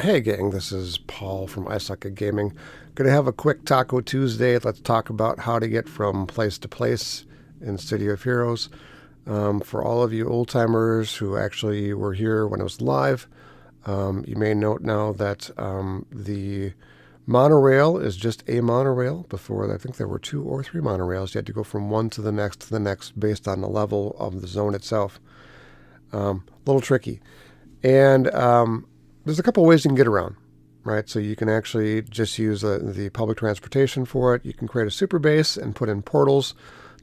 Hey gang, this is Paul from I Suck at Gaming. Gonna have a quick Taco Tuesday. Let's talk about how to get from place to place in City of Heroes. For all of you old timers who actually were here when it was live, you may note now that the monorail is just a monorail. Before, I think there were 2 or 3 monorails. You had to go from one to the next based on the level of the zone itself. A little tricky. And there's a couple ways you can get around, right? So you can actually just use the public transportation for it. You can create a super base and put in portals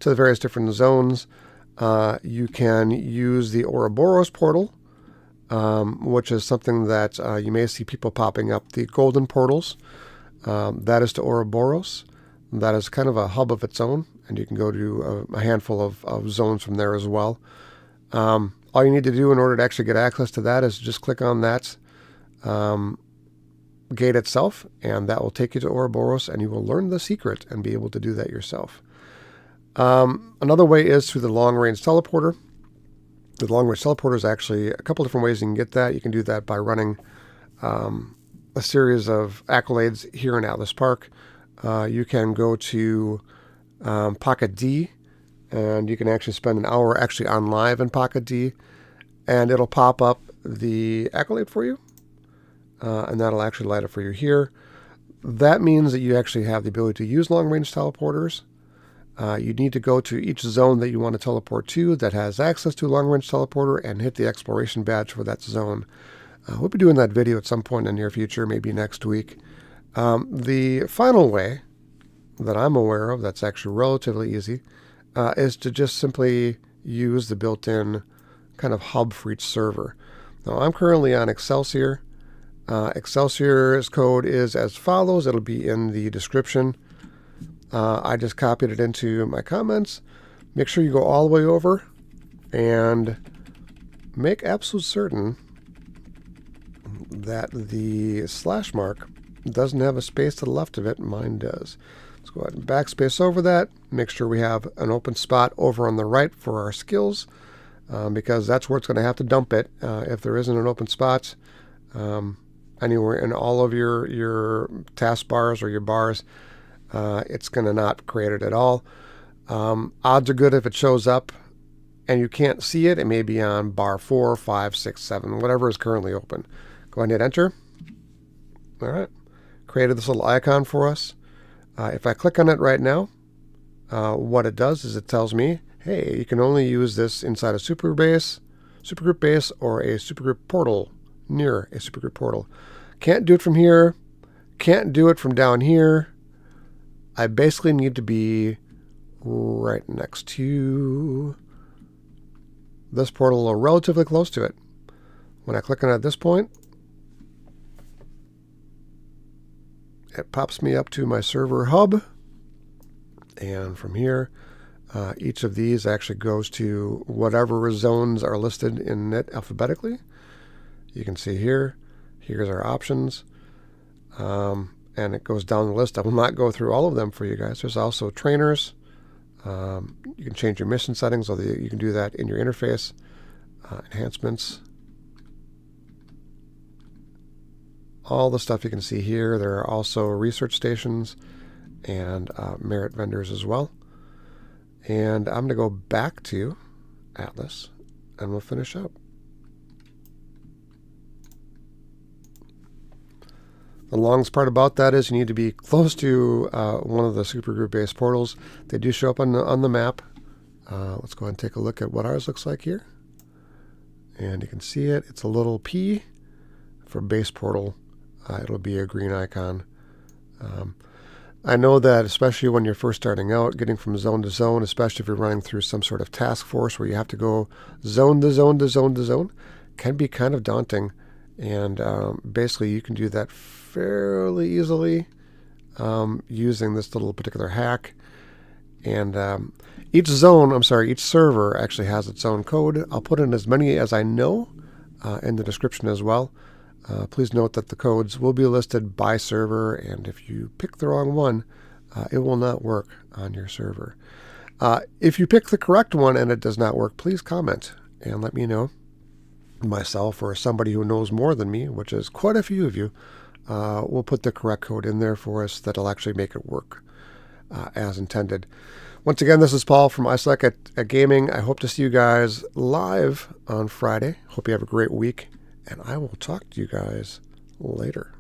to the various different zones. You can use the Ouroboros portal, which is something that you may see people popping up. The golden portals, that is to Ouroboros. That is kind of a hub of its own, and you can go to a handful of zones from there as well. All you need to do in order to actually get access to that is just click on that gate itself, and that will take you to Ouroboros, and you will learn the secret and be able to do that yourself. Another way is through the long-range teleporter. The long-range teleporter is actually a couple different ways you can get that. You can do that by running a series of accolades here in Atlas Park. You can go to Pocket D, and you can actually spend an hour actually on live in Pocket D, and it'll pop up the accolade for you, and that'll actually light up for you here. That means that you actually have the ability to use long-range teleporters. You need to go to each zone that you want to teleport to that has access to a long-range teleporter and hit the exploration badge for that zone. We'll be doing that video at some point in the near future, maybe next week. The final way that I'm aware of that's actually relatively easy is to just simply use the built-in kind of hub for each server. Now, I'm currently on Excelsior. Excelsior's code is as follows. It'll be in the description. I just copied it into my comments. Make sure you go all the way over and make absolute certain that the slash mark doesn't have a space to the left of it. Mine does. Let's go ahead and backspace over that. Make sure we have an open spot over on the right for our skills, because that's where it's going to have to dump it. If there isn't an open spot anywhere in all of your task bars or your bars, it's going to not create it at all. Odds are good if it shows up and you can't see it. It may be on bar 4, 5, 6, 7, whatever is currently open. Go ahead and hit enter. All right. Created this little icon for us. If I click on it right now, what it does is it tells me, hey, you can only use this inside a supergroup base, or a supergroup portal, near a supergroup portal. Can't do it from here. Can't do it from down here. I basically need to be right next to this portal or relatively close to it. When I click on it at this point, it pops me up to my server hub. And from here, each of these actually goes to whatever zones are listed in it alphabetically. You can see here, here's our options. And it goes down the list. I will not go through all of them for you guys. There's also trainers. You can change your mission settings, although you can do that in your interface. Enhancements. All the stuff you can see here. There are also research stations and merit vendors as well. And I'm going to go back to Atlas and we'll finish up. The longest part about that is you need to be close to one of the supergroup-based portals. They do show up on the map. Let's go ahead and take a look at what ours looks like here. And you can see it. It's a little P for base portal. It'll be a green icon. I know that especially when you're first starting out, getting from zone to zone, especially if you're running through some sort of task force where you have to go zone to zone to zone to zone, can be kind of daunting. And basically you can do that fairly easily using this little particular hack. And each server actually has its own code. I'll put in as many as I know in the description as well. Please note that the codes will be listed by server, and if you pick the wrong one, it will not work on your server. If you pick the correct one and it does not work, please comment and let me know. myself or somebody who knows more than me, which is quite a few of you, will put the correct code in there for us that'll actually make it work as intended. Once again, this is Paul from I Suck at Gaming. I hope to see you guys live on Friday. Hope you have a great week, and I will talk to you guys later.